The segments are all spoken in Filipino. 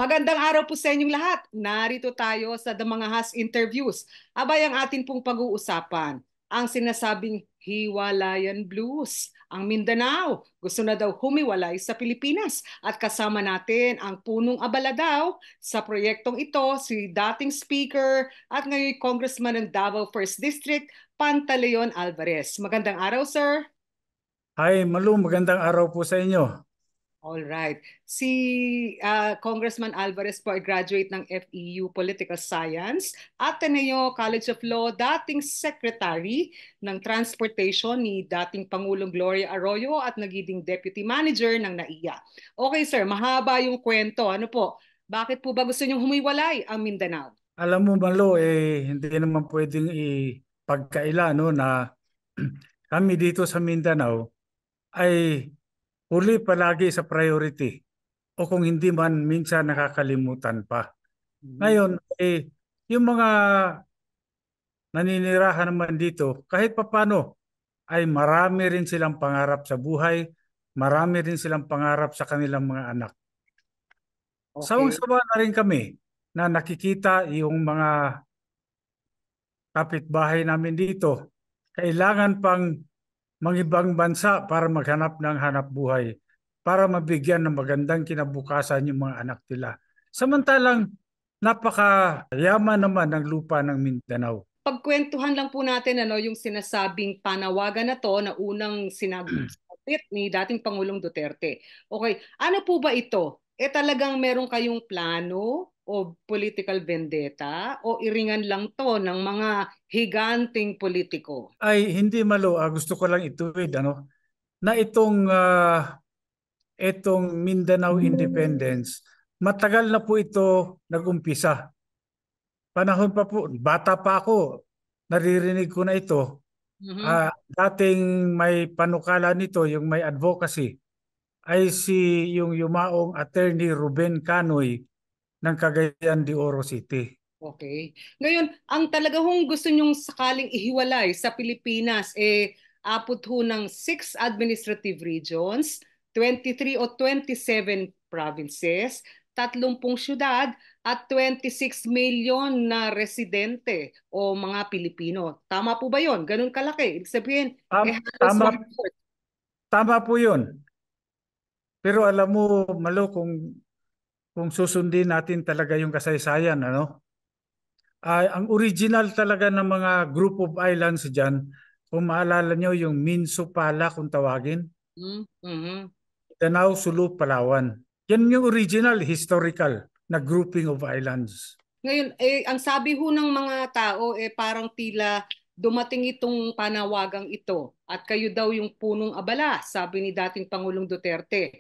Magandang araw po sa inyong lahat. Narito tayo sa The Mga Has Interviews. Abay ang atin pong pag-uusapan, ang sinasabing Hiwalayan Blues. Ang Mindanao gusto na daw humiwalay sa Pilipinas at kasama natin ang punong abala daw sa proyektong ito si dating Speaker at ngayon Congressman ng Davao First District, Pantaleon Alvarez. Magandang araw, sir. Hi, Malu, magandang araw po sa inyo. All right. Si Congressman Alvarez po ay graduate ng FEU Political Science, Ateneo College of Law, dating Secretary ng Transportation ni dating Pangulong Gloria Arroyo at naging Deputy Manager ng NAIA. Okay, sir, mahaba yung kwento. Ano po? Bakit po ba gusto niyong humiwalay ang Mindanao? Alam mo, Malu, hindi naman pwedeng ipagkaila no, na kami dito sa Mindanao ay huli palagi sa priority o kung hindi man minsan nakakalimutan pa. Ngayon, yung mga naninirahan naman dito, kahit papano, ay marami rin silang pangarap sa buhay, marami rin silang pangarap sa kanilang mga anak. Okay. Sawang-sawa na rin kami na nakikita yung mga kapitbahay namin dito. Kailangan pang mangibang bansa para maghanap ng hanap buhay, para mabigyan ng magandang kinabukasan yung mga anak nila. Samantalang napakayaman naman ng lupa ng Mindanao. Pagkwentuhan lang po natin yung sinasabing panawagan na to na unang sinabit ni dating Pangulong Duterte. Okay, ano po ba ito? Talagang meron kayong plano o political vendetta o iringan lang to ng mga higanting politiko? Ay hindi Malo, gusto ko lang ituwid na itong Mindanao Independence, matagal na po ito nag-umpisa. Panahon pa po, bata pa ako, naririnig ko na ito. Mhm. Dating may panukala nito, yung may advocacy, ay yung yumaong attorney Ruben Canoy ng Cagayan de Oro City. Okay. Ngayon, ang talaga hong gusto nyong sakaling ihiwalay sa Pilipinas, apot ho ng 6 administrative regions, 23 o 27 provinces, 30 syudad, at 26 million na residente o mga Pilipino. Tama po ba yon? Ganun kalaki. Ibig sabihin, halos Tama, one-fourth. tama po yun. Pero alam mo, Malo, kung susundin natin talaga yung kasaysayan, ang original talaga ng mga group of islands dyan, kung maalala nyo yung Minso Pala kung tawagin, Mm-hmm. Danao, Sulu, Palawan. Yan yung original historical na grouping of islands. Ngayon, ang sabi ho ng mga tao, parang tila dumating itong panawagang ito at kayo daw yung punong abala, sabi ni dating Pangulong Duterte.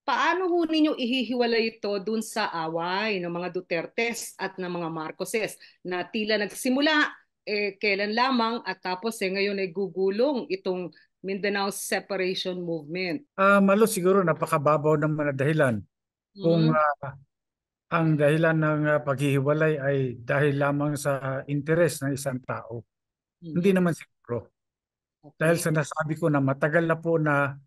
Paano ho ninyo ihihiwalay ito dun sa away ng mga Dutertes at ng mga Marcoses na tila nagsimula kailan lamang at tapos ngayon ay gugulong itong Mindanao Separation Movement? Malo, siguro napakababaw naman na dahilan. Kung Mm, ang dahilan ng paghihiwalay ay dahil lamang sa interes ng isang tao. Hindi mhm. naman siguro. Dahil Okay. sa nasabi ko na matagal na po na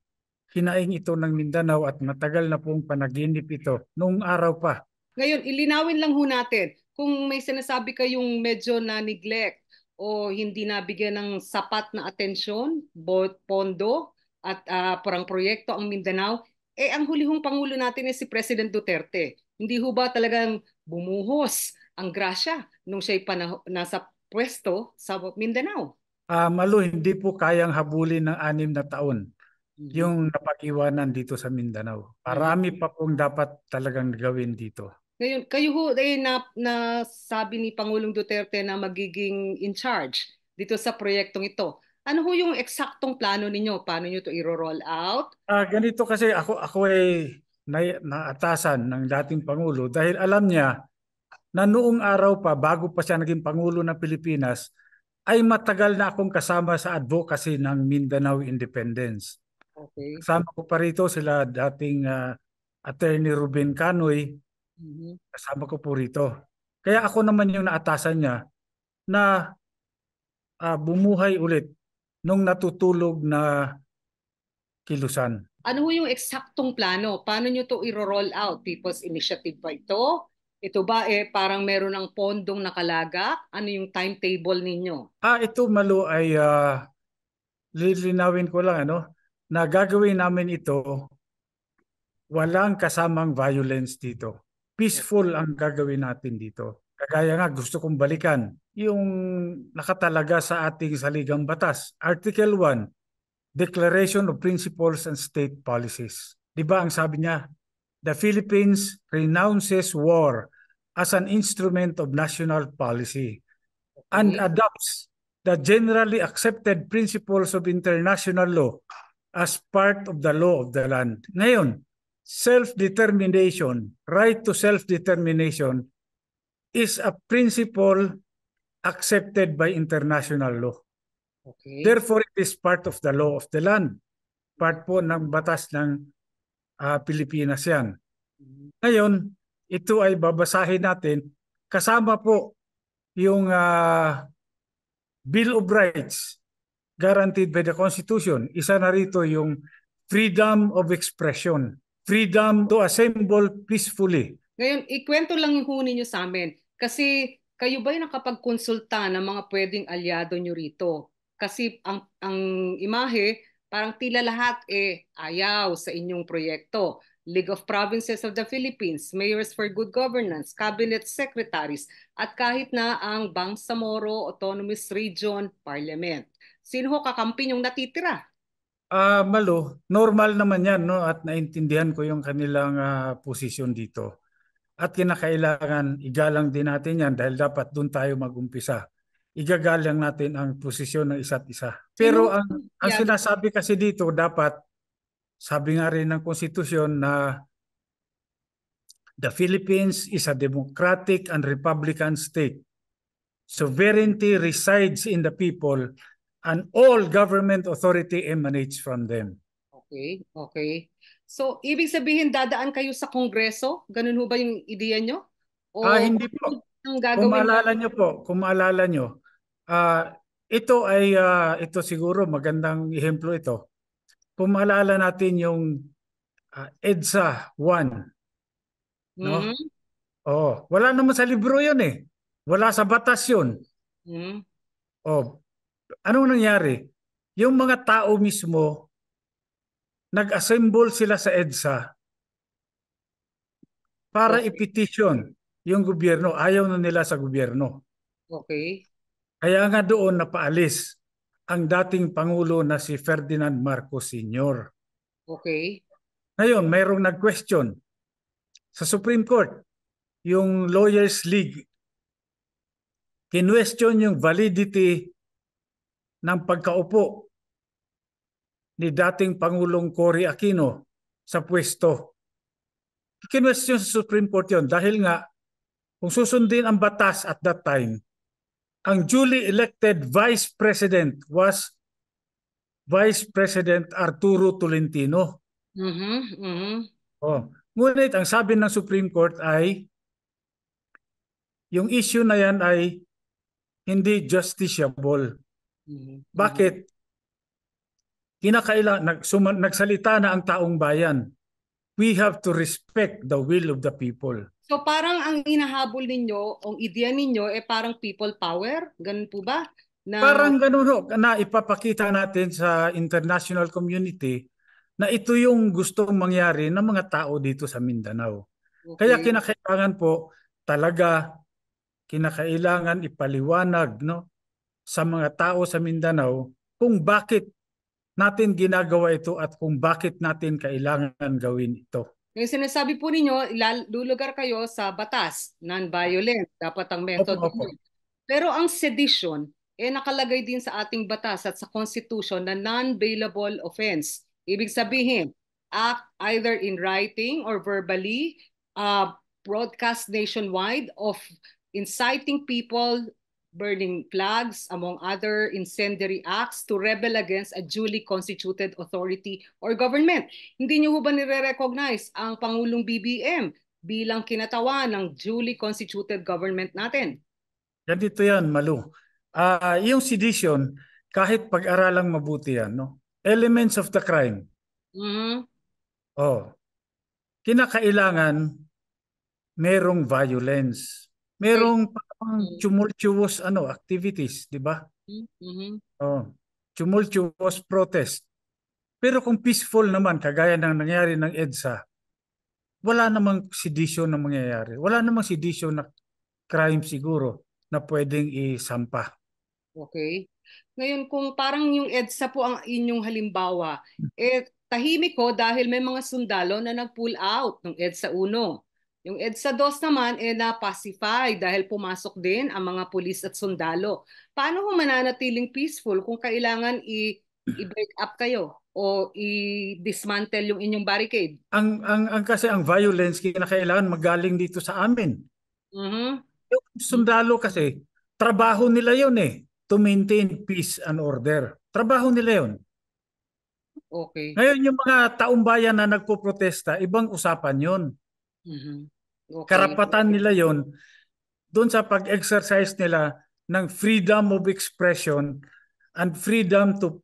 hinaing ito ng Mindanao at matagal na pong panaginip ito noong araw pa. Ngayon, ilinawin lang ho natin, kung may sinasabi kayong medyo na-neglect o hindi nabigyan ng sapat na atensyon, pondo at parang proyekto ang Mindanao, ang hulihong Pangulo natin si President Duterte. Hindi ho ba talagang bumuhos ang grasya nung siya'y nasa pwesto sa Mindanao? Malo, hindi po kayang habulin ng 6 na taon Mhm. yung napag-iwanan dito sa Mindanao. Mhm. Marami pa pong dapat talagang gawin dito. Ngayon, kayo ho na sabi ni Pangulong Duterte na magiging in charge dito sa proyektong ito. Ano ho yung eksaktong plano ninyo? Paano nyo ito i-roll out? Ganito kasi ako ay naatasan ng dating Pangulo dahil alam niya na noong araw pa, bago pa siya naging Pangulo ng Pilipinas, ay matagal na akong kasama sa advocacy ng Mindanao Independence. Okay. Kasama ko pa rito sila dating Attorney Ruben Canoy, Mhm. kasama ko po rito. Kaya ako naman yung naatasan niya na bumuhay ulit nung natutulog na kilusan. Ano ho yung eksaktong plano? Paano nyo to i-roll out? People's Initiative ba ito? Ito ba parang meron ng pondong nakalagak? Ano yung timetable ninyo? Ito Malu ay lilinawin ko lang na gagawin namin ito, walang kasamang violence dito. Peaceful ang gagawin natin dito. Kagaya nga gusto kong balikan yung nakatalaga sa ating saligang batas. Article 1, Declaration of Principles and State Policies. 'Di ba ang sabi niya, the Philippines renounces war as an instrument of national policy and Okay? adopts the generally accepted principles of international law as part of the law of the land. Ngayon, self-determination, right to self-determination is a principle accepted by international law. Okay. Therefore, it is part of the law of the land. Part po ng batas ng Pilipinas yan. Ngayon, ito ay babasahin natin. Kasama po yung Bill of Rights guaranteed by the Constitution. Isa na rito yung freedom of expression, freedom to assemble peacefully. Ngayon, ikwento lang yung huni nyo sa amin. Kasi kayo ba'y nakapagkonsulta ng mga pwedeng alyado nyo rito? Kasi ang imahe, parang tila lahat ayaw sa inyong proyekto. League of Provinces of the Philippines, Mayors for Good Governance, Cabinet Secretaries, at kahit na ang Bangsamoro Autonomous Region Parliament. Sino ho kakampi yung natitira? Malo, normal naman yan, no? At naintindihan ko yung kanilang posisyon dito. At kinakailangan igalang din natin yan dahil dapat doon tayo mag-umpisa. Igagalang natin ang posisyon ng isa't isa. Sino Pero ang alyado? sinasabi kasi dito, dapat, sabi nga rin ng konstitusyon na the Philippines is a democratic and republican state. Sovereignty resides in the people and all government authority emanates from them. Okay, okay. So, ibig sabihin, dadaan kayo sa Kongreso? Ganun ho ba yung ideya nyo? O Hindi po. ang Kung gagawin? maalala nyo po, ito ay ito siguro magandang ehemplo ito. Kung maalala natin yung EDSA 1, no? Mhm, Oh, wala naman sa libro 'yun eh. Wala sa batas 'yun. mhm. Oh, anong nangyari? Yung mga tao mismo nag-assemble sila sa EDSA para Okay, i-petition yung gobyerno. Ayaw na nila sa gobyerno. okay, Kaya nga doon napaalis ang dating Pangulo na si Ferdinand Marcos Sr. okay. Ngayon, mayroong nag-question sa Supreme Court, yung Lawyers League, kinwestiyon yung validity ng pagkaupo ni dating Pangulong Cory Aquino sa pwesto. Kinwestiyon sa Supreme Court yun dahil nga kung susundin ang batas at that time, ang duly elected Vice President was Vice President Arturo Tolentino. Mhm, mhm, Oh. Ngunit ang sabi ng Supreme Court ay yung issue na yan ay hindi justiciable. mhm, mhm. Bakit? Nagsalita na ang taong bayan. We have to respect the will of the people. So, parang ang hinahabol ninyo, ang ideya ninyo, parang people power? Ganun po ba? Na, Parang ganun ho, na ipapakita natin sa international community na ito yung gustong mangyari ng mga tao dito sa Mindanao. Kaya okay. kinakailangan po talaga, kinakailangan ipaliwanag, no, sa mga tao sa Mindanao kung bakit natin ginagawa ito at kung bakit natin kailangan gawin ito. Yung sinasabi po ninyo, lulugar kayo sa batas, non-violent, dapat ang Opo, method opo. ninyo. Pero ang sedition, nakalagay din sa ating batas at sa Constitution na non-bailable offense. Ibig sabihin, act either in writing or verbally, broadcast nationwide of inciting people, burning flags, among other incendiary acts to rebel against a duly constituted authority or government. Hindi niyo ba nire-recognize ang Pangulong BBM bilang kinatawan ng duly constituted government natin? Ganito yan, Malu. Yung sedition, kahit pag-aralang mabuti yan, no? Elements of the crime. Mhm. Oh, kinakailangan merong violence. Kay Merong parang mm, tumultuous activities, di ba? mhm. Oh, tumultuous protest. Pero kung peaceful naman, kagaya ng nangyari ng EDSA, wala namang sedisyon na mangyayari. Wala namang sedisyon na crime siguro na pwedeng isampa. Okay. Ngayon, kung parang yung EDSA po ang inyong halimbawa, tahimik ko dahil may mga sundalo na nag-pull out ng EDSA 1. Yung EDSA 2 naman, na-pacify dahil pumasok din ang mga pulis at sundalo. Paano kung mananatiling peaceful kung kailangan i-break up kayo o i-dismantle yung inyong barricade? Ang kasi ang violence kinakailangan magaling dito sa amin. Mhm. Yung sundalo kasi, trabaho nila yon to maintain peace and order. Trabaho nila yon. Okay. Ngayon yung mga taong bayan na nagpo-protesta, ibang usapan yon. Mhm. Okay. Karapatan nila yon doon sa pag-exercise nila ng freedom of expression and freedom to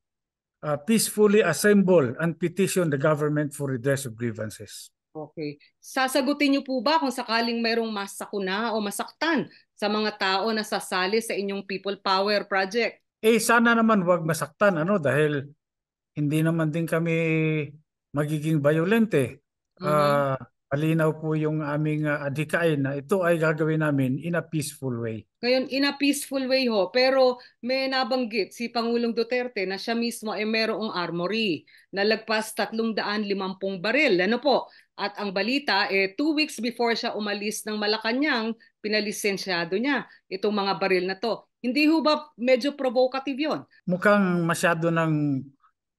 peacefully assemble and petition the government for redress of grievances. Okay. Sasagutin niyo po ba kung sakaling mayroong masakuna o masaktan sa mga tao na sasali sa inyong People Power Project? Sana naman wag masaktan dahil hindi naman din kami magiging violente. Mhm. Malinaw po yung aming adhikain na ito ay gagawin namin in a peaceful way. Ngayon, in a peaceful way ho, pero may nabanggit si Pangulong Duterte na siya mismo ay merong armory na lagpas 350 baril. Ano po? At ang balita, 2 weeks before siya umalis ng Malacanang, pinalisensyado niya itong mga baril na to. Hindi ho ba medyo provocative yon? Mukhang masyado ng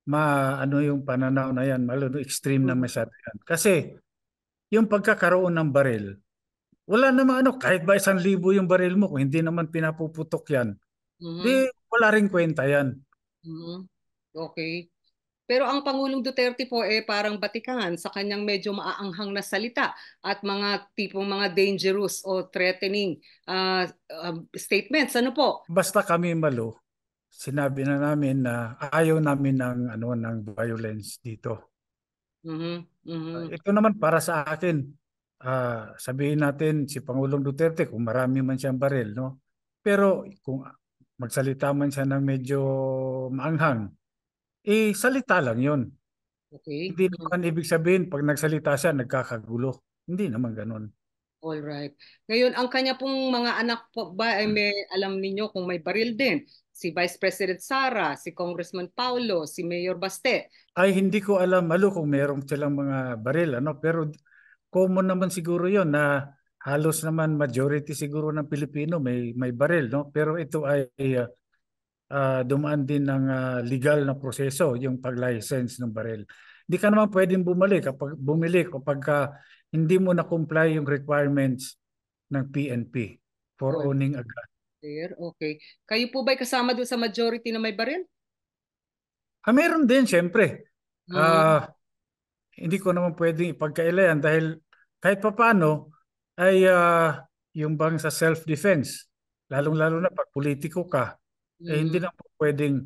yung pananaw na yan, extreme na Mhm. masyado yan. Kasi yung pagkakaroon ng baril, wala naman kahit ba 1,000 yung baril mo, kung hindi naman pinapuputok yan, Mhm. di wala rin kwenta yan. Mhm. Okay. Pero ang Pangulong Duterte po parang batikan sa kanyang medyo maaanghang na salita at mga tipong mga dangerous o threatening statements. Ano po? Basta kami sinabi na namin na ayaw namin ng violence dito. Mhm. Mhm. Ito naman para sa akin, sabihin natin si Pangulong Duterte kung marami man siyang baril, no? Pero kung magsalita man siya ng medyo maanghang, salita lang 'yon. Okay. Hindi Mhm. naman ibig sabihin pag nagsalita siya nagkakagulo. Hindi naman ganoon. All right. Ngayon, ang kanya pong mga anak po ba ay may alam ninyo kung may baril din? Si Vice President Sara, si Congressman Paulo, si Mayor Baste. Ay hindi ko alam kung meron silang mga baril pero common naman siguro 'yon na halos naman majority siguro ng Pilipino may baril, no? Pero ito ay dumaan din ng legal na proseso yung pag-license ng baril. Hindi ka naman pwedeng bumili kapag hindi mo na-comply yung requirements ng PNP for All owning a gun. right. Okay. Kayo po ba'y kasama doon sa majority na may baril? Meron din, syempre. Mhm. Ah, Hindi ko naman pwedeng ipagkaila yan dahil kahit papano ay yung bang sa self-defense, lalong-lalo na pag politiko ka, hindi Mhm. na po pwedeng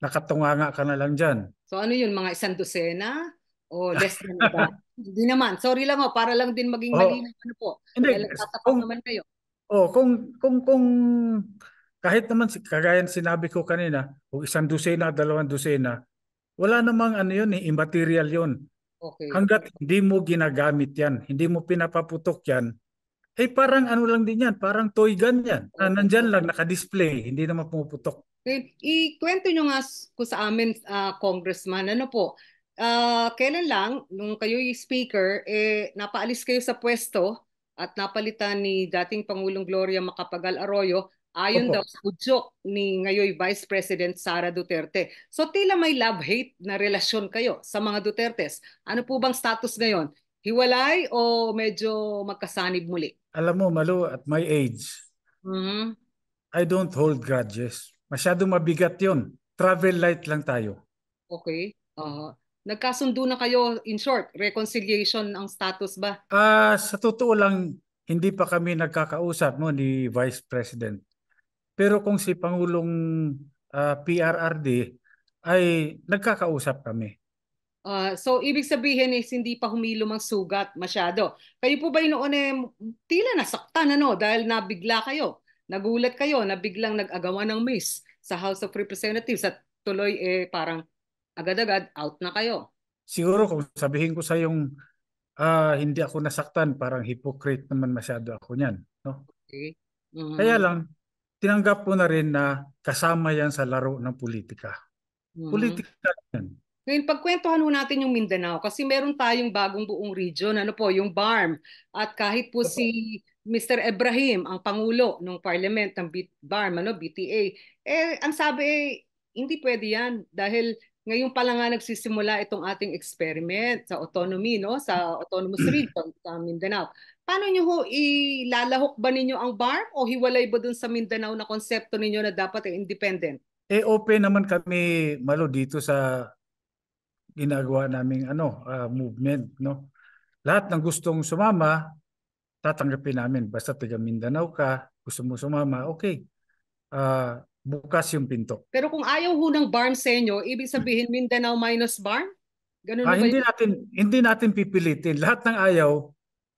nakatunganga ka na lang dyan. So ano yun, mga 100 o less than that? Hindi naman. Sorry lang ho, para lang din maging O, malinaw ano po. hindi, Dahil tatapat kung, naman kayo. kung kahit naman kagaya ng sinabi ko kanina, kung 1 dosena, 2 dosena, wala namang immaterial yon. Okay. Hanggat hindi mo ginagamit yan, hindi mo pinapaputok yan, parang lang din yan, parang toy gun yan. Okay. Nandyan lang, naka-display, hindi naman pumuputok. Okay. Ikwento nyo nga ko sa amin, Congressman, ano po, kailan lang, nung kayo'y speaker, napaalis kayo sa pwesto at napalitan ni dating Pangulong Gloria Macapagal Arroyo, ayon daw Opo, sa udyok ni ngayoy Vice President Sara Duterte. So tila may love-hate na relasyon kayo sa mga Dutertes. Ano po bang status ngayon? Hiwalay o medyo magkasanib muli? alam mo, Malu, at my age, Mhm. I don't hold grudges. Masyadong mabigat yon. Travel light lang tayo. Okay. Nagkasundo na kayo, in short, reconciliation ang status ba? Sa totoo lang, hindi pa kami nagkakausap ni Vice President. Pero kung si Pangulong PRRD ay nagkakausap kami. So, ibig sabihin is hindi pa humilom ang sugat masyado. Kayo po ba noon tila nasaktan dahil nabigla kayo, nagulat kayo na biglang nag-agawan ng miss sa House of Representatives at tuloy parang agad-agad out na kayo. Siguro kung sabihin ko sa yung hindi ako nasaktan, parang hypocrite naman masyado ako niyan, no? Okay? Kaya Mhm. lang, tinanggap ko na rin na kasama yan sa laro ng politika. Mhm. Politika yan. Ngayon, pagkwentuhan ho natin yung Mindanao kasi meron tayong bagong buong region, ano po, yung BARM. At kahit po si Mr. Ibrahim, ang Pangulo ng Parliament ng BARM, BTA, ang sabi hindi pwede yan dahil ngayon pa lang nga nagsisimula itong ating experiment sa autonomy, no, sa autonomous region sa Mindanao. Paano nyo ho ilalahok ba ninyo ang BARM o hiwalay ba dun sa Mindanao na konsepto ninyo na dapat independent? Open naman kami, Malo, dito sa ginagawa naming movement, no? Lahat ng gustong sumama, tatanggapin namin. Basta taga Mindanao ka, gusto mo sumama, okay. Bukas yung pinto. Pero kung ayaw ho ng BARM sa inyo, ibig sabihin Mindanao minus BARM? Ganun ho ba yun? Hindi natin pipilitin. Lahat ng ayaw,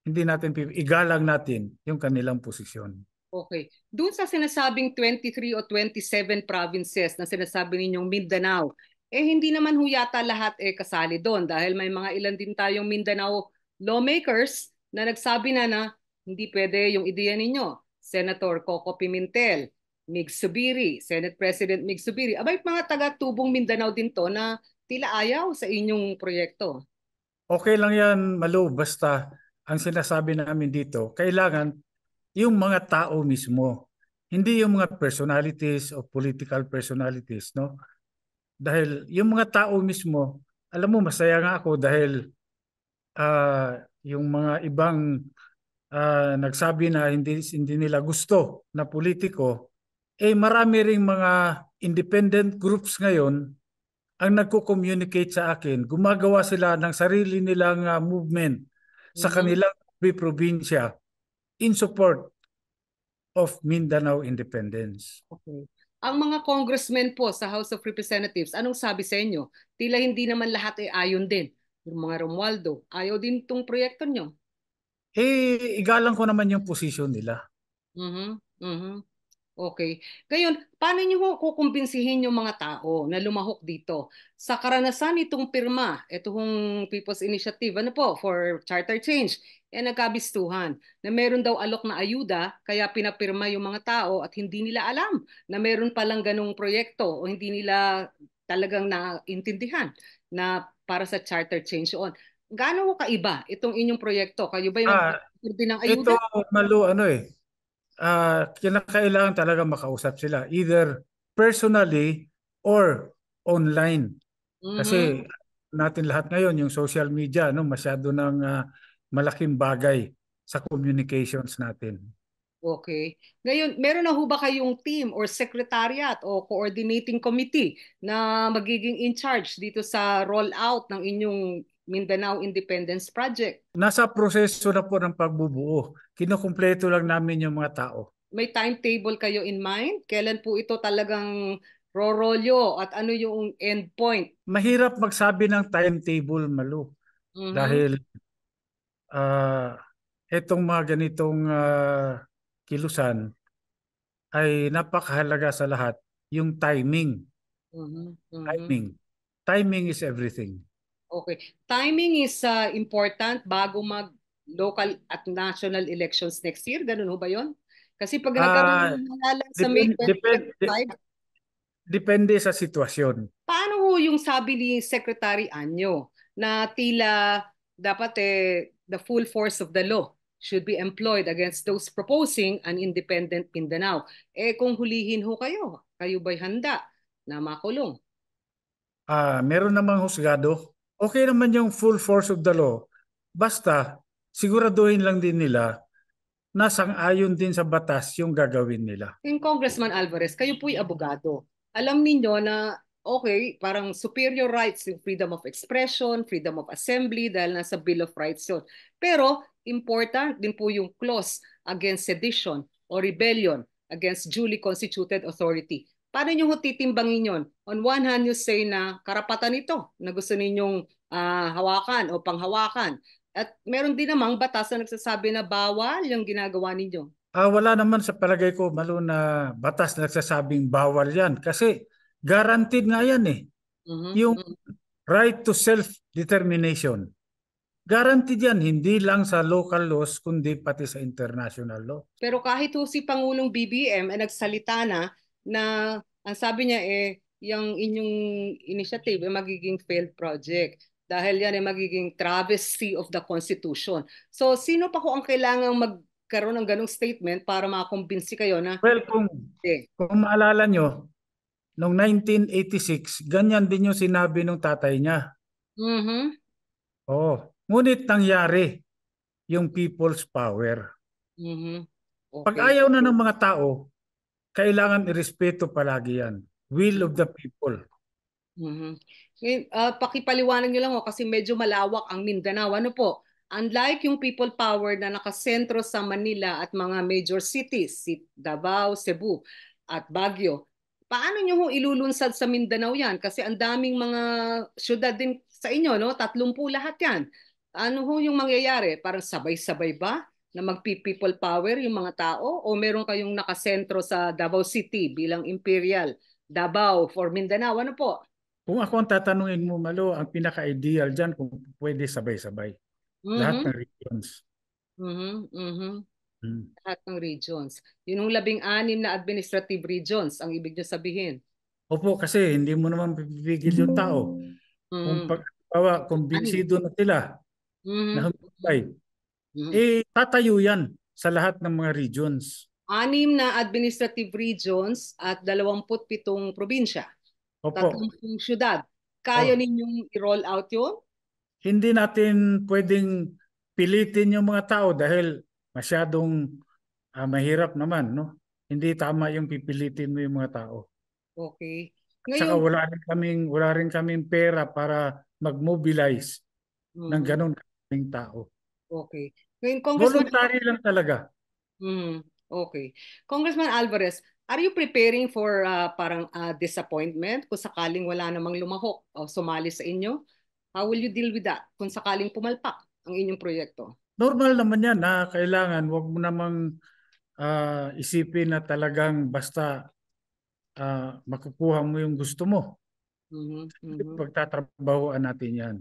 hindi natin igalang natin yung kanilang posisyon. Okay. Doon sa sinasabing 23 o 27 provinces na sinasabi ninyong Mindanao, hindi naman ho yata lahat kasali doon dahil may mga ilan din tayong Mindanao lawmakers na nagsabi na hindi pwede yung ideya ninyo. Senator Coco Pimentel, Mig Subiri, Senate President Mig Subiri. Abay, mga taga-tubong Mindanao din to na tila ayaw sa inyong proyekto. Okay lang yan, Malo, basta ang sinasabi namin dito, kailangan yung mga tao mismo, hindi yung mga personalities o political personalities, no? Dahil yung mga tao mismo, alam mo, masaya nga ako dahil yung mga ibang nagsabi na hindi nila gusto na politiko, marami ring mga independent groups ngayon ang nagko-communicate sa akin. Gumagawa sila ng sarili nilang movement sa Mhm. kanilang probinsya in support of Mindanao independence. Okay. Ang mga congressmen po sa House of Representatives, anong sabi sa inyo? Tila hindi naman lahat ayon din. Yung mga Romualdo, ayaw din tong proyekto nyo. Igalang ko naman yung posisyon nila. Mhm. Mhm. Okay. Ngayon, paano niyo ho kukumbinsihin yung mga tao na lumahok dito? Sa karanasan itong pirma, itong People's Initiative, ano po, for charter change, nagkabistuhan na meron daw alok na ayuda, kaya pinapirma yung mga tao at hindi nila alam na meron palang ganong proyekto o hindi nila talagang naintindihan na para sa charter change on. Gaano ho kaiba itong inyong proyekto? Kayo ba yung Ah, mag din ng ito ayuda? Malo, kinakailangan talaga makausap sila either personally or online. Mhm. Kasi natin lahat ngayon yung social media, no, masyado ng malaking bagay sa communications natin. Okay. Ngayon, meron na ho ba kayong team or secretariat o coordinating committee na magiging in charge dito sa rollout ng inyong Mindanao Independence Project? Nasa proseso na po ng pagbubuo. Kinukumpleto lang namin yung mga tao. May timetable kayo in mind? Kailan po ito talagang rorolyo at ano yung end point? Mahirap magsabi ng timetable, Malu. Mhm. Dahil itong mga ganitong kilusan ay napakahalaga sa lahat. Yung timing. Mhm. Mhm. Timing. Timing is everything. Okay. Timing is important bago mag local at national elections next year. Ganun ho ba 'yon? Kasi pag nagkaroon Ah, ng halalan sa May 2025, depende sa sitwasyon. paano ho yung sabi ni Secretary Anyo na tila dapat the full force of the law should be employed against those proposing an independent Mindanao. Kung hulihin ho kayo, kayo ba'y handa na makulong? Meron namang husgado. Okay naman yung full force of the law. Basta, siguraduhin lang din nila na sang-ayon din sa batas yung gagawin nila. Yung Congressman Alvarez, kayo po'y abogado. Alam ninyo na okay, parang superior rights yung freedom of expression, freedom of assembly dahil nasa Bill of Rights yun. Pero important din po yung clause against sedition or rebellion against duly constituted authority. Paano nyo ho titimbangin yun? On one hand, you say na karapatan ito na gusto ninyong hawakan o panghawakan. At meron din namang batas na nagsasabi na bawal yung ginagawa ninyo. Wala naman sa palagay ko, Malo, na batas na nagsasabing bawal yan. Kasi guaranteed nga yan eh. Mhm, Yung mhm. right to self-determination. Guaranteed yan, hindi lang sa local laws, kundi pati sa international law. Pero kahit ho si Pangulong BBM ay nagsalita na ang sabi niya yung inyong initiative ay magiging failed project dahil yan ay magiging travesty of the Constitution. So sino pa ho ang kailangang magkaroon ng ganong statement para makakumbinsi kayo na Well, eh. kung maalala nyo, noong 1986, ganyan din yung sinabi ng tatay niya. Mhm. Oh, ngunit nangyari yung people's power. Mhm. Pag Okay. ayaw na ng mga tao, kailangan irespeto palagi yan. Will of the people. Mhm. Ngayon, pakipaliwanag niyo lang kasi medyo malawak ang Mindanao. Ano po? Unlike yung people power na nakasentro sa Manila at mga major cities, si Davao, Cebu at Baguio, paano niyo ho ilulunsad sa Mindanao yan? Kasi ang daming mga syudad din sa inyo, no? 30 lahat yan. Ano ho yung mangyayari? Parang sabay-sabay ba na magpi-people power yung mga tao? O meron kayong nakasentro sa Davao City bilang Imperial Davao for Mindanao? Ano po? Kung ako ang tatanungin mo, Malo, ang pinaka-ideal dyan kung pwede sabay-sabay. Lahat Mhm, ng regions. mhm, mhm. Hmm. Lahat ng regions. Yun yung 16 na administrative regions, ang ibig nyo sabihin. Opo, kasi hindi mo naman pipigil yung tao. Kung Mhm. pagbawa, Anim. kumbinsido na sila na Mhm, mhm, humpay, mhm. tatayo yan sa lahat ng mga regions. 6 na administrative regions at 27 probinsya. Opo. 30 syudad. Kaya Oh, ninyong i-roll out yun? hindi natin pwedeng pilitin yung mga tao dahil masyadong mahirap naman, no? Hindi tama yung pipilitin mo yung mga tao. Okay. At saka Ngayon, wala rin kaming pera para mag-mobilize ng mhm, ganun kaming tao. okay. Ngayon, Congressman. Voluntary lang talaga. Mm, okay. Congressman Alvarez, are you preparing for parang disappointment kung sakaling wala namang lumahok o sumali sa inyo? How will you deal with that kung sakaling pumalpak ang inyong proyekto? Normal naman yan na kailangan wag mo namang isipin na talagang basta makukuha mo yung gusto mo. Mhm, mhm. Pagtatrabahoan natin yan.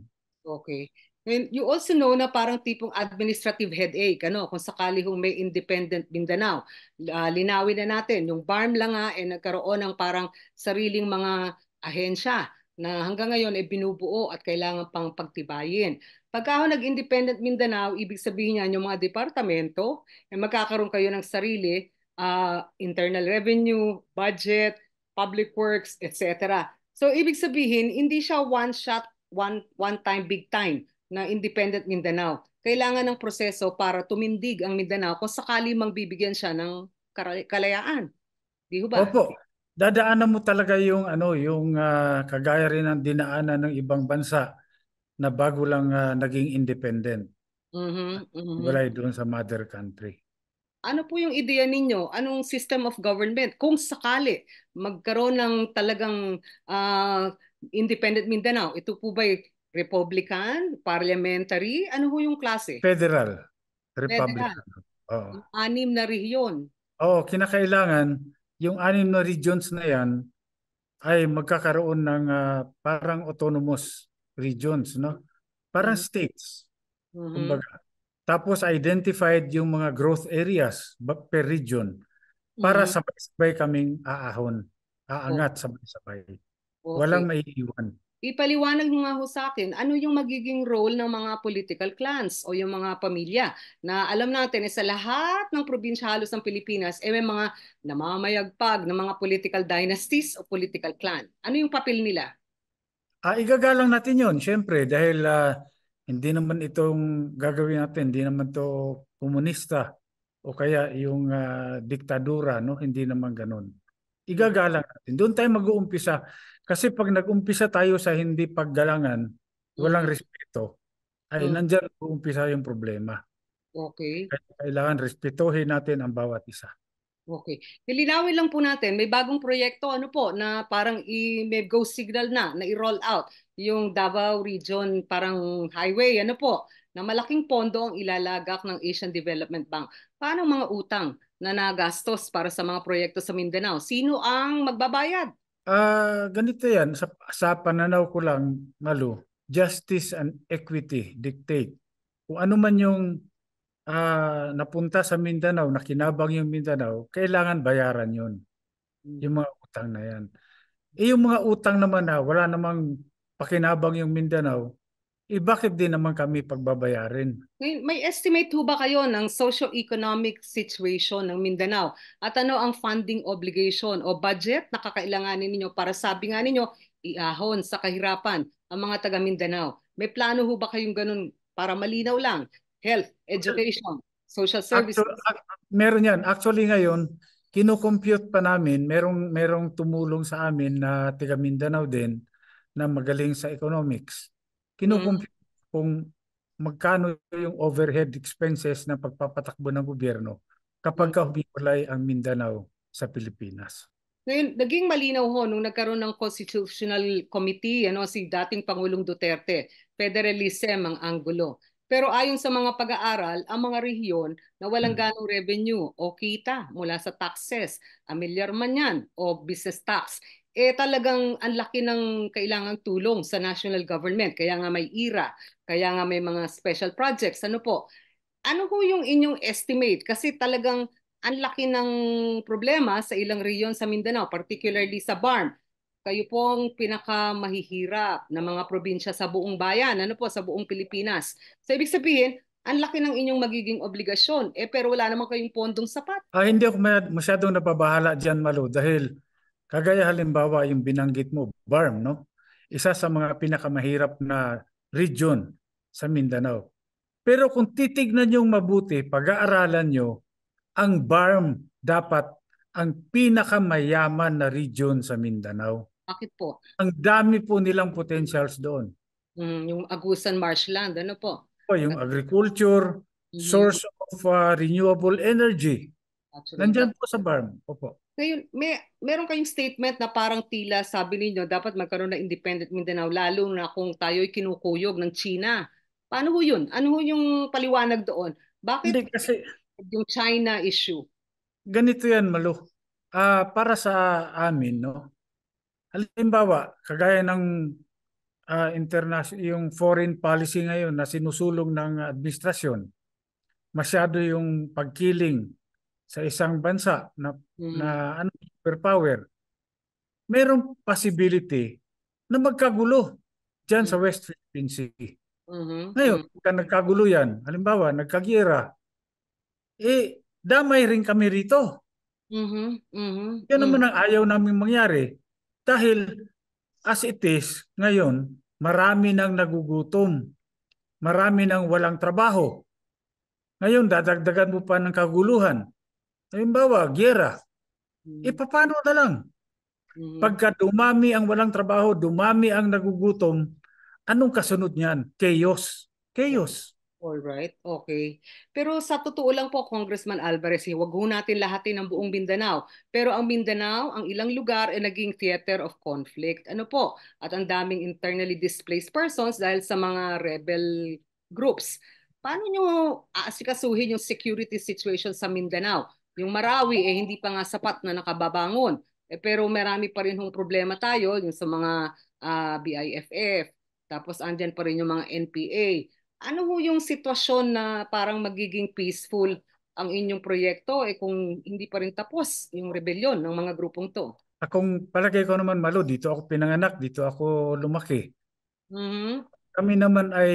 Okay. And you also know na parang tipong administrative headache, ano, kung sakali kung may independent Mindanao. Linawin na natin, yung BARM lang nga nagkaroon ng parang sariling mga ahensya na hanggang ngayon binubuo at kailangan pang pagtibayin. Pagka nag-independent Mindanao, ibig sabihin niyan yung mga departamento, magkakaroon kayo ng sarili, internal revenue, budget, public works, etc. So ibig sabihin, hindi siya one shot one time big time na independent Mindanao. Kailangan ng proseso para tumindig ang Mindanao kung sakali mang bibigyan siya ng kalayaan. Di ho ba? Opo, dadaanan mo talaga yung yung kagaya rin ng dinaanan ng ibang bansa na bago lang naging independent. Mhm, mhm. Walay doon sa mother country. Ano po yung ideya ninyo? Anong system of government? Kung sakali magkaroon ng talagang independent Mindanao, ito po ba Republican, parliamentary? Ano ho yung klase? Federal, Federal, Republican. Oo. yung 6 na rehiyon. Oo, kinakailangan yung 6 na regions na yan ay magkakaroon ng parang autonomous regions, no? Parang Mhm, states, mhm, kumbaga. Tapos identified yung mga growth areas per region para mhm. sabay-sabay kaming aahon, O- aangat sabay-sabay. Okay. Walang maiiwan. Ipaliwanag nyo nga ho sa akin, ano yung magiging role ng mga political clans o yung mga pamilya na alam natin sa lahat ng probinsya halos ng Pilipinas may mga namamayagpag ng mga political dynasties o political clan. Ano yung papel nila? Igagalang natin yon, syempre, dahil hindi naman itong gagawin natin, hindi naman to komunista o kaya yung diktadura, no? Hindi naman ganun. Mhm, Igagalang natin. Doon tayo mag-uumpisa. Kasi pag nag-umpisa tayo sa hindi paggalangan, walang mhm, respeto, ay mhm. nandyan mag-uumpisa yung problema. Okay. Kaya kailangan respetuhin natin ang bawat isa. Okay. Lilinawin lang po natin, may bagong proyekto ano po na parang may go signal na i-roll out yung Davao Region parang highway ano po na malaking pondo ang ilalagak ng Asian Development Bank. Paano mga utang na nagastos para sa mga proyekto sa Mindanao? Sino ang magbabayad? Ganito yan, sa pananaw ko lang, Malu, justice and equity dictate. Kung ano man yung napunta sa Mindanao, nakinabang yung Mindanao, kailangan bayaran yun, yung mga utang na yan. Yung mga utang naman na wala namang pakinabang yung Mindanao, bakit din naman kami pagbabayarin? May estimate ho ba kayo ng socio-economic situation ng Mindanao? At ano ang funding obligation o budget na kakailanganin ninyo para sabi nga ninyo, iahon sa kahirapan ang mga taga Mindanao? May plano ho ba kayong ganun para malinaw lang? Health, education, social services. Meron yan. Actually ngayon, kinocompute pa namin, merong tumulong sa amin na taga Mindanao din na magaling sa economics. Mm. Kinocompute kung magkano yung overhead expenses ng pagpapatakbo ng gobyerno kapag humiwalay ang Mindanao sa Pilipinas. Ngayon, naging malinaw ho nung nagkaroon ng Constitutional Committee, ano, si dating Pangulong Duterte, federalism ang anggulo. Pero ayon sa mga pag-aaral, ang mga rehiyon na walang ganong revenue o kita mula sa taxes, amilyar man yan o business tax, talagang ang laki ng kailangang tulong sa national government. Kaya nga may IRA, kaya nga may mga special projects. Ano po? Ano ho yung inyong estimate? Kasi talagang ang laki ng problema sa ilang rehiyon sa Mindanao, particularly sa BARM. Kayo po ang pinakamahihirap na mga probinsya sa buong bayan, ano po, sa buong Pilipinas. So ibig sabihin, ang laki ng inyong magiging obligasyon, pero wala naman kayong pondong sapat. Hindi ako masyadong nababahala dyan, Malo, dahil kagaya halimbawa yung binanggit mo, BARM, no? Isa sa mga pinakamahirap na region sa Mindanao. Pero kung titignan nyo mabuti, pag-aaralan nyo, ang BARM dapat ang pinakamayaman na region sa Mindanao. Bakit po? Ang dami po nilang potentials doon. Yung Agusan Marshland, ano po? Yung agriculture, Mhm. source of renewable energy. Natural gas. Nandyan po sa BARM. Opo. Ngayon, meron kayong statement na parang tila sabi ninyo dapat magkaroon ng independent Mindanao lalo na kung tayo'y kinukuyog ng China. Paano ho yun? Ano ho yung paliwanag doon? Bakit Hindi kasi yung China issue? ganito yan, Malu. Para sa amin, no? Halimbawa, kagaya ng international, yung foreign policy ngayon na sinusulong ng administrasyon, masyado yung pagkiling sa isang bansa na Mm, ano, superpower. Merong possibility na magkagulo dyan mm, sa West Philippine Sea. mhm, Ngayon, mm, kung nagkagulo yan, halimbawa, nagkagira, damay rin kami rito. mhm, mhm, Yan mhm, naman ang ayaw namin mangyari. Dahil as it is, ngayon, marami nang nagugutom. Marami nang walang trabaho. Ngayon, dadagdagan mo pa ng kaguluhan. Halimbawa, giyera. mhm, Paano na lang? mhm. Pagka dumami ang walang trabaho, dumami ang nagugutom, anong kasunod niyan? Chaos. Chaos. All right, okay. Pero sa totoo lang po, Congressman Alvarez, wag ho natin lahatin ang buong Mindanao. Pero ang Mindanao, ang ilang lugar ay naging theater of conflict. Ano po? At ang daming internally displaced persons dahil sa mga rebel groups. Paano nyo aasikasuhin yung security situation sa Mindanao? Yung Marawi, hindi pa nga sapat na nakababangon. Pero marami pa rin hong problema tayo, yung sa mga BIFF. Tapos andyan pa rin yung mga NPA. Ano ho yung sitwasyon na parang magiging peaceful ang inyong proyekto kung hindi pa rin tapos yung rebellion ng mga grupong to? Akong palagay ko naman, Malo, dito ako pinanganak, dito ako lumaki. Mhm. Kami naman ay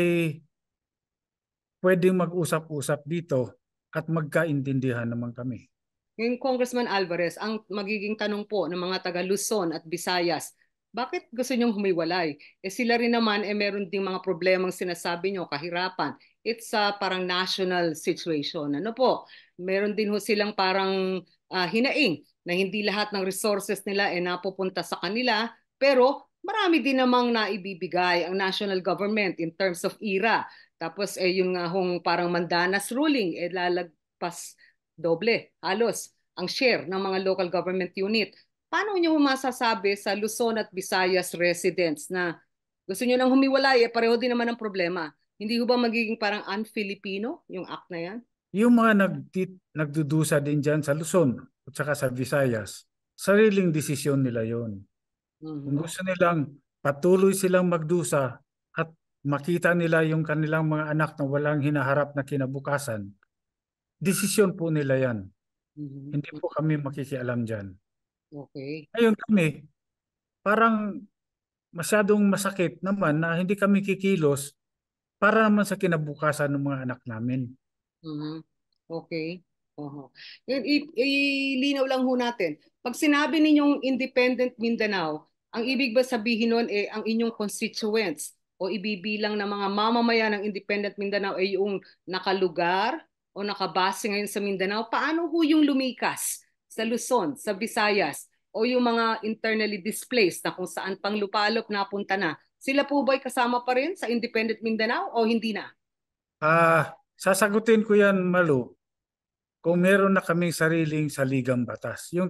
pwedeng mag-usap-usap dito at magkaintindihan naman kami. Ngayon, Congressman Alvarez, ang magiging tanong po ng mga taga Luzon at Visayas, bakit gusto niyong humiwalay? Sila rin naman meron ding mga problemang sinasabi niyo, kahirapan. It's a parang national situation. Ano po? Meron din ho silang parang hinaing na hindi lahat ng resources nila napupunta sa kanila, pero marami din namang naibibigay ang national government in terms of IRA. Tapos yung hong parang mandanas ruling lalagpas doble, halos. ang share ng mga local government unit. Paano niyo masasabi sa Luzon at Visayas residents na gusto niyo nang humiwalay, pareho din naman ang problema? Hindi ho ba magiging parang un-Filipino yung act na yan? Yung mga nagdudusa din dyan sa Luzon at saka sa Visayas, sariling desisyon nila yon. Kung Mhm. gusto nilang patuloy silang magdusa at makita nila yung kanilang mga anak na walang hinaharap na kinabukasan, desisyon po nila yan. Mhm. Hindi po kami makikialam dyan. Okay. Ngayon kami, parang masyadong masakit naman na hindi kami kikilos para naman sa kinabukasan ng mga anak namin. Mhm. Okay. Oho. Yun, ilinaw lang ho natin. Pag sinabi ninyong Independent Mindanao, ang ibig ba sabihin nun ang inyong constituents o ibibilang ng mga mamamayan ng Independent Mindanao ay yung nakalugar o nakabase ngayon sa Mindanao? Paano ho yung lumikas sa Luzon, sa Visayas o yung mga internally displaced na kung saan pang lupalop napunta na? Sila po ba'y kasama pa rin sa Independent Mindanao o hindi na? Sasagutin ko yan, Malu, kung meron na kaming sariling saligang batas, yung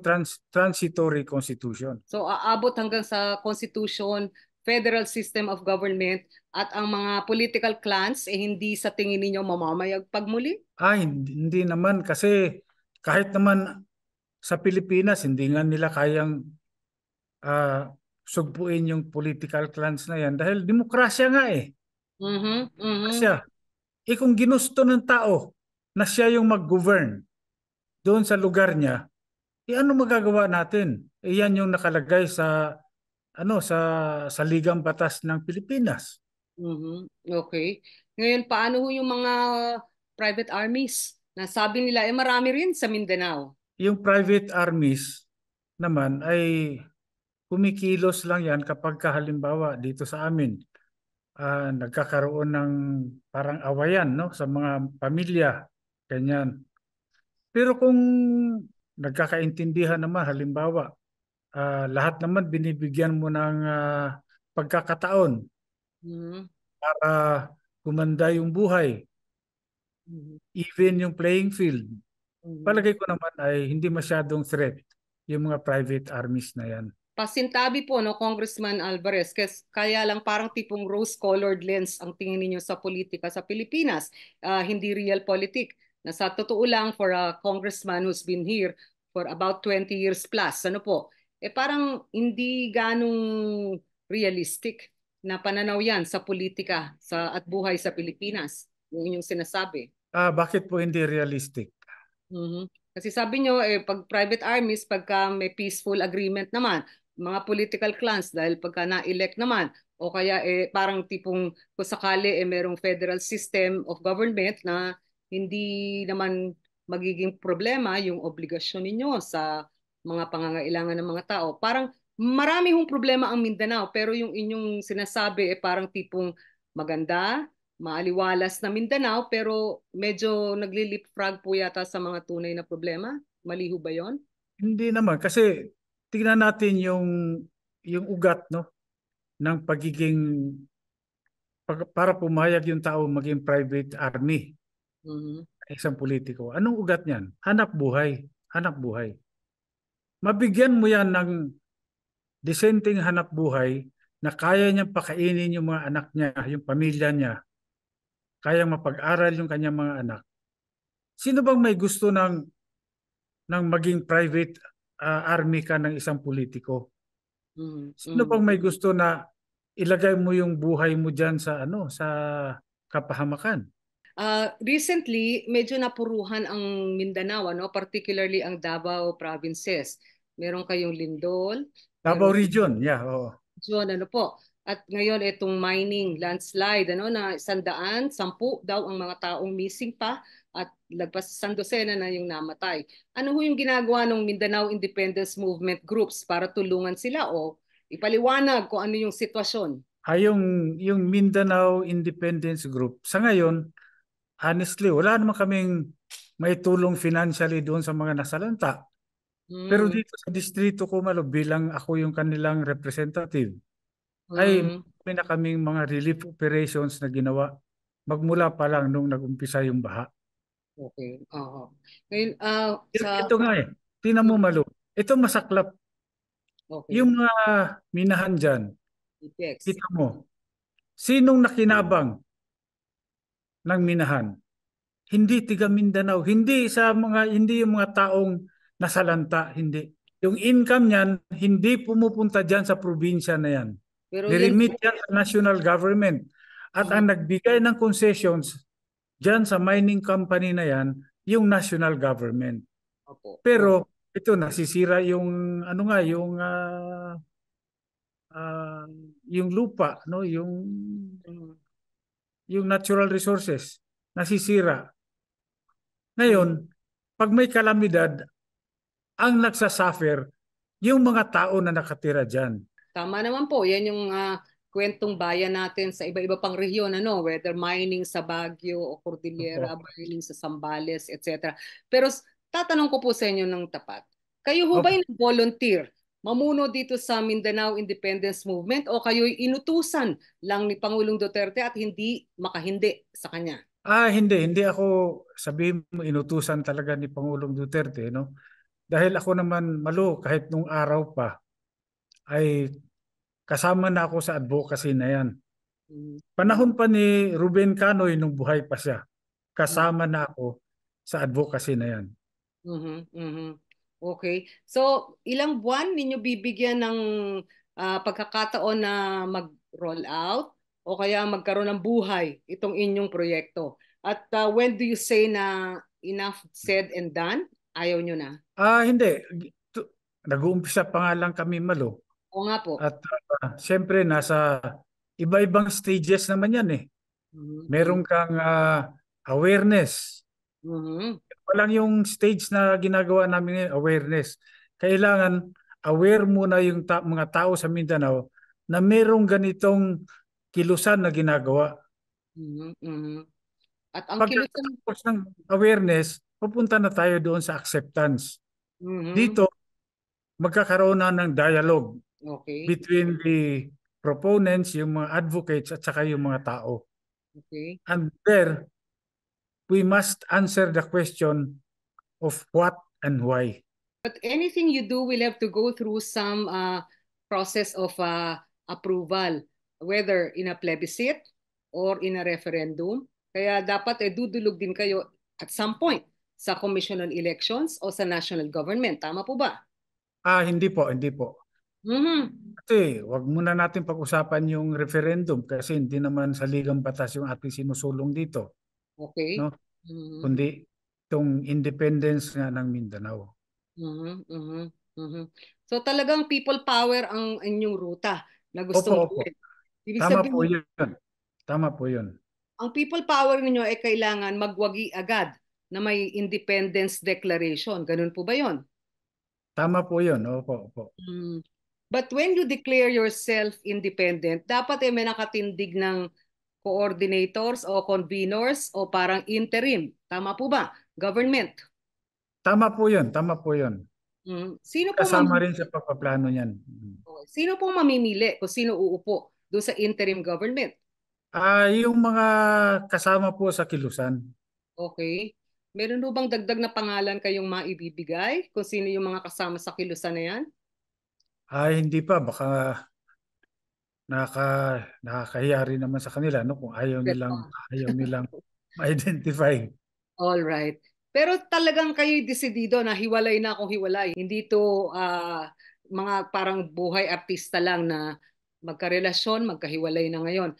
transitory constitution. So aabot hanggang sa Constitution, Federal System of Government at ang mga political clans hindi sa tingin ninyo mamamayagpag muli? Hindi naman kasi kahit naman sa Pilipinas, hindi nga nila kayang ah, sugpuin yung political clans na yan dahil demokrasya nga eh. Mhm, mhm, Kasi kung ginusto ng tao na siya yung mag-govern doon sa lugar niya, ano magagawa natin? Yan yung nakalagay sa sa ligang batas ng Pilipinas. mhm. Okay. Ngayon, paano ho yung mga private armies? Nasabi nila, marami rin sa Mindanao. Yung private armies naman ay kumikilos lang yan kapag halimbawa dito sa amin nagkakaroon ng parang awayan no sa mga pamilya ganyan. Pero kung nagkakaintindihan naman halimbawa lahat naman binibigyan mo ng pagkakataon Mhm, para gumanda yung buhay, mhm, even yung playing field. mhm. Palagay ko naman ay hindi masyadong threat yung mga private armies na yan. Pasintabi po, no, Congressman Alvarez, kaya lang parang tipong rose-colored lens ang tingin ninyo sa politika sa Pilipinas, hindi real politic. Na sa totoo lang, for a congressman who's been here for about 20 years plus, ano po, parang hindi ganong realistic na pananaw yan sa politika at buhay sa Pilipinas, yung inyong sinasabi. Bakit po hindi realistic? Mhm. Kasi sabi nyo, pag private armies, pagka may peaceful agreement naman, mga political clans, dahil pagka na-elect naman, o kaya parang tipong kung sakali merong federal system of government na hindi naman magiging problema yung obligasyon ninyo sa mga pangangailangan ng mga tao. Parang marami hong problema ang Mindanao, pero yung inyong sinasabi parang tipong maganda, maaliwalas na Mindanao pero medyo nagli-leapfrog po yata sa mga tunay na problema. Mali ho ba yon? Hindi naman kasi tingnan natin yung ugat no ng pagiging para pumayag yung tao maging private army Mhm. isang politiko. Anong ugat niyan? Hanap buhay. Hanap buhay. Mabigyan mo yan ng disenteng hanap buhay na kaya niyang pakainin yung mga anak niya, yung pamilya niya, kayang mapag-aral yung kanyang mga anak. Sino bang may gusto ng maging private army ka ng isang politiko? Mhm. Sino bang Mhm. may gusto na ilagay mo yung buhay mo diyan sa sa kapahamakan? Recently, medyo napuruhan ang Mindanao, ano? Particularly ang Davao provinces. Meron kayong Lindol, Davao meron Region, yeah, oo. John, ano po. At ngayon itong mining landslide, ano, na 110 daw ang mga taong missing pa at lagpas sa 100 na yung namatay. Ano ho yung ginagawa ng Mindanao Independence Movement groups para tulungan sila o ipaliwanag kung ano yung sitwasyon? Yung Mindanao Independence Group, sa ngayon, honestly, wala naman kaming may tulong financially doon sa mga nasalanta. Pero Mm, dito sa distrito ko, Malo, bilang ako yung kanilang representative, ay mm, may na kaming mga relief operations na ginawa magmula pa lang nung nag-umpisa yung baha. okay. Oo. Ngayon, Ito nga eh. Tingnan mo Malo. Ito masaklap. Okay. Yung mga minahan dyan, Apex. kita mo, sinong nakinabang ng minahan? Hindi tiga Mindanao, hindi yung mga taong nasalanta, hindi. Yung income niyan, hindi pumupunta diyan sa probinsya na yan. Pero yan Niremit po. yan sa national government. At Mhm. ang nagbigay ng concessions diyan sa mining company na yan, yung national government. Opo. Opo. Pero ito nasisira yung ano nga ah, yung lupa, no, Mhm. yung natural resources nasisira. Mhm. Ngayon, pag may kalamidad, ang nagsasuffer yung mga tao na nakatira diyan. Tama naman po. Yan yung kwentong bayan natin sa iba-iba pang rehiyon, ano, whether mining sa Baguio o Cordillera, Opo. mining sa Zambales, etc. Pero tatanong ko po sa inyo ng tapat. Kayo ho ba Opo. yung volunteer mamuno dito sa Mindanao Independence Movement o kayo'y inutusan lang ni Pangulong Duterte at hindi makahindi sa kanya? Hindi ako sabihin mo inutusan talaga ni Pangulong Duterte, no? Dahil ako naman malo kahit nung araw pa ay kasama na ako sa advocacy na yan. Mhm. Panahon pa ni Ruben Canoy nung buhay pa siya, Mhm. kasama na ako sa advocacy na yan. Mhm. Mhm. Okay. So, ilang buwan ninyo bibigyan ng pagkakataon na mag-roll out o kaya magkaroon ng buhay itong inyong proyekto? At when do you say na enough said and done? Ayaw nyo na? Hindi. Tu- Nag-uumpisa pa nga lang kami malo. O nga po. At siyempre nasa iba-ibang stages naman yan eh. Mhm. Mhm. Meron kang awareness. Mhm. Walang yung stage na ginagawa namin ngayon, awareness. Kailangan aware muna yung mga tao sa Mindanao na merong ganitong kilusan na ginagawa. Mhm. Mhm. At ang kilusan. Pagkatapos ng awareness, pupunta na tayo doon sa acceptance. Mhm. Dito, magkakaroon na ng dialogue Okay. between the proponents, yung mga advocates at saka yung mga tao. Okay. And there, we must answer the question of what and why. But anything you do will have to go through some process of approval, whether in a plebiscite or in a referendum. Kaya dapat dudulog din kayo at some point sa Commission on Elections o sa national government. Tama po ba? Hindi po, hindi po. Mhm. Kasi wag muna natin pag-usapan yung referendum kasi hindi naman sa ligang batas yung ating sinusulong dito, no? Okay. Mhm. Kundi itong independence nga ng Mindanao. Mhm. Mhm. Mhm. So talagang people power ang inyong ruta na Opo, gustong opo. gawin. Ibig Tama po sabihin, 'yun. Tama po 'yun. ang people power ninyo ay kailangan magwagi agad na may independence declaration. Ganun po ba yon? Tama po 'yun. Opo, opo. Hmm. But when you declare yourself independent, dapat may nakatindig ng coordinators o conveners o parang interim. Tama po ba? Government. Tama po 'yun. Tama po 'yun. Hmm. Sino po Kasama rin sa pagpaplano niyan. sino pong mamimili kung sino uupo doon sa interim government? Yung mga kasama po sa kilusan. Okay. Meron po bang dagdag na pangalan kayong maibibigay kung sino yung mga kasama sa kilusan na yan? Hindi pa baka nakakahiya rin naman sa kanila no kung ayaw nilang ma-identify. All right. Pero talagang kayo'y desidido na hiwalay na kung hiwalay. Hindi to mga parang buhay artista lang na magkarelasyon, magkahiwalay na ngayon.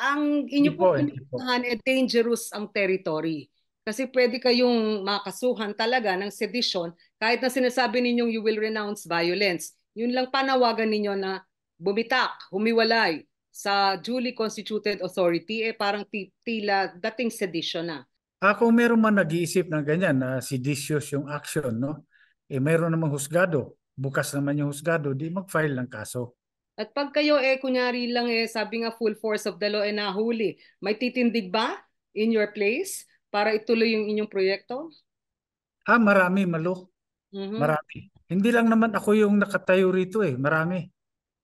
Ang Hindi inyo po, pong hindi po. pinuntahan dangerous ang territory. Kasi pwede kayong makasuhan talaga ng sedition kahit na sinasabi ninyong you will renounce violence. Yun lang panawagan ninyo na bumitak, humiwalay sa duly constituted authority, parang tila dating sedition na. Kung meron man nag-iisip ng ganyan na seditious yung action, no? Meron namang husgado. Bukas naman yung husgado, di mag-file ng kaso. At pag kayo kunyari lang sabi nga full force of the law nahuli, may titindig ba in your place para ituloy yung inyong proyekto? Marami, Malo. Mhm. Marami. Hindi lang naman ako yung nakatayo rito eh. Marami.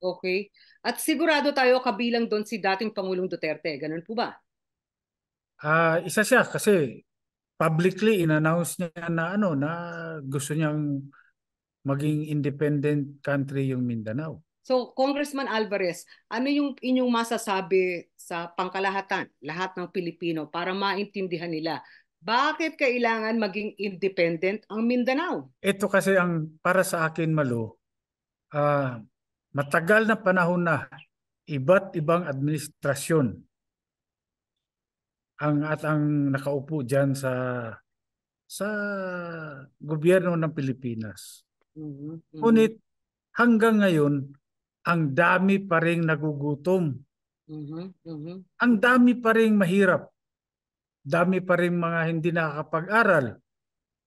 Okay. At sigurado tayo kabilang doon si dating Pangulong Duterte. Ganun po ba? Isa siya kasi publicly in-announce niya na ano na gusto niyang maging independent country yung Mindanao. So, Congressman Alvarez, ano yung inyong masasabi sa pangkalahatan, lahat ng Pilipino, para maintindihan nila, bakit kailangan maging independent ang Mindanao? Ito kasi ang para sa akin, Malo, matagal na panahon na iba't ibang administrasyon ang nakaupo diyan sa gobyerno ng Pilipinas. Mhm, mhm, Ngunit hanggang ngayon, ang dami pa ring nagugutom. mhm, mhm. Ang dami pa ring mahirap. Dami pa ring mga hindi nakakapag-aral.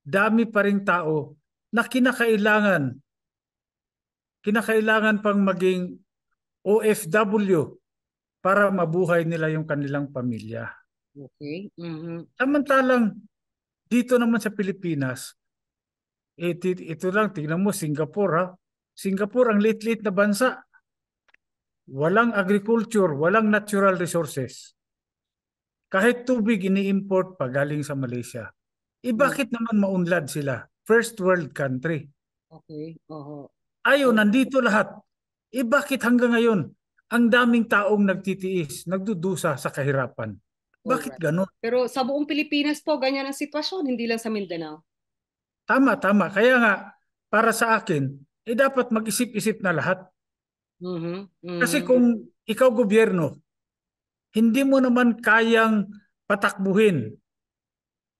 Dami pa ring tao na kinakailangan pang maging OFW para mabuhay nila yung kanilang pamilya. Okay. Mhm. Samantalang dito naman sa Pilipinas, ito lang, tingnan mo, Singapore ha. Singapore ang liit-liit na bansa. Walang agriculture, walang natural resources. Kahit tubig ini-import pa galing sa Malaysia. Mm. Bakit naman maunlad sila? First world country. Okay. Oho. Ayun, Oh, nandito lahat. Bakit hanggang ngayon, ang daming taong nagtitiis, nagdudusa sa kahirapan? Bakit alright. ganon? Pero sa buong Pilipinas po, ganyan ang sitwasyon, hindi lang sa Mindanao. Tama, tama. Kaya nga, para sa akin, dapat mag-isip-isip na lahat. Mhm, Kasi mhm. kung ikaw gobyerno, hindi mo naman kayang patakbuhin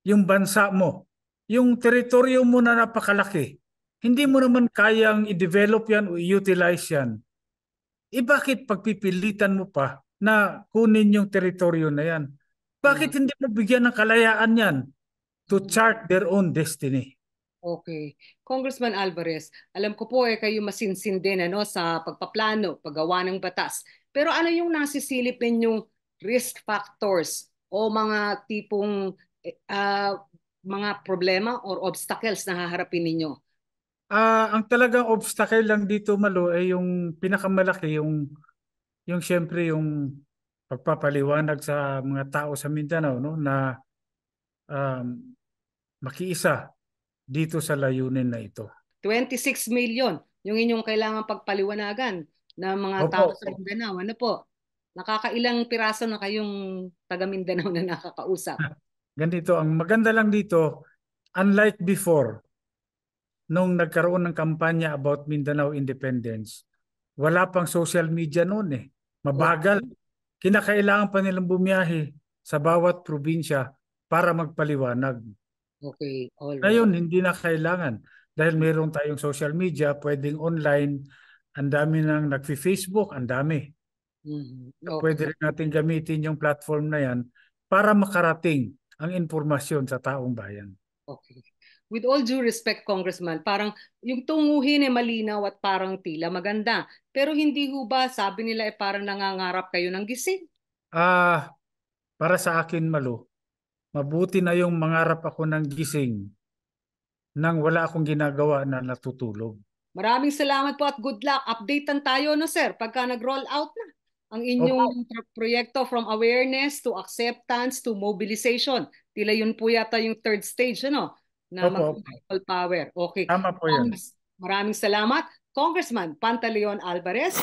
yung bansa mo, yung teritoryo mo na napakalaki, hindi mo naman kayang i-develop yan o i-utilize yan. Bakit pagpipilitan mo pa na kunin yung teritoryo na yan? Bakit Mm. hindi mo bigyan ng kalayaan yan to Mhm. chart their own destiny? Okay. Congressman Alvarez, alam ko po kayo masinsin din ano, sa pagpaplano, paggawa ng batas. Pero ano yung nasisilip ninyong risk factors o mga tipong mga problema or obstacles na haharapin ninyo? Ang talagang obstacle lang dito, Malo, ay yung pinakamalaki, yung siyempre yung pagpapaliwanag sa mga tao sa Mindanao, no, na um, makiisa dito sa layunin na ito. 26 million yung inyong kailangan pagpaliwanagan ng mga Opo, tao sa opo. Mindanao. Ano po? Nakakailang piraso na kayong taga Mindanao na nakakausap? Ganito, ang maganda lang dito, unlike before, nung nagkaroon ng kampanya about Mindanao Independence, wala pang social media noon eh. Mabagal. Okay. Kinakailangan pa nilang bumiyahe sa bawat probinsya para magpaliwanag. Okay, all right. Ngayon, hindi na kailangan. Dahil meron tayong social media, pwedeng online, ang dami nang nagfi-Facebook, ang dami. Mhm. Pwede Okay, rin natin gamitin yung platform na yan para makarating ang impormasyon sa taong bayan. okay. With all due respect, Congressman, parang yung tunguhin malinaw at parang tila maganda. Pero hindi ho ba, sabi nila parang nangangarap kayo ng gising? Ah, para sa akin, Malo, mabuti na yung mangarap ako ng gising nang wala akong ginagawa na natutulog. Maraming salamat po at good luck. Updatean tayo, no, sir, pagka nag-roll out na ang Opo, inyong proyekto from awareness to acceptance to mobilization. Tila yun po yata yung third stage, ano, na opo, opo. mag-people power. Okay. Tama po yan. Maraming salamat. Congressman Pantaleon Alvarez,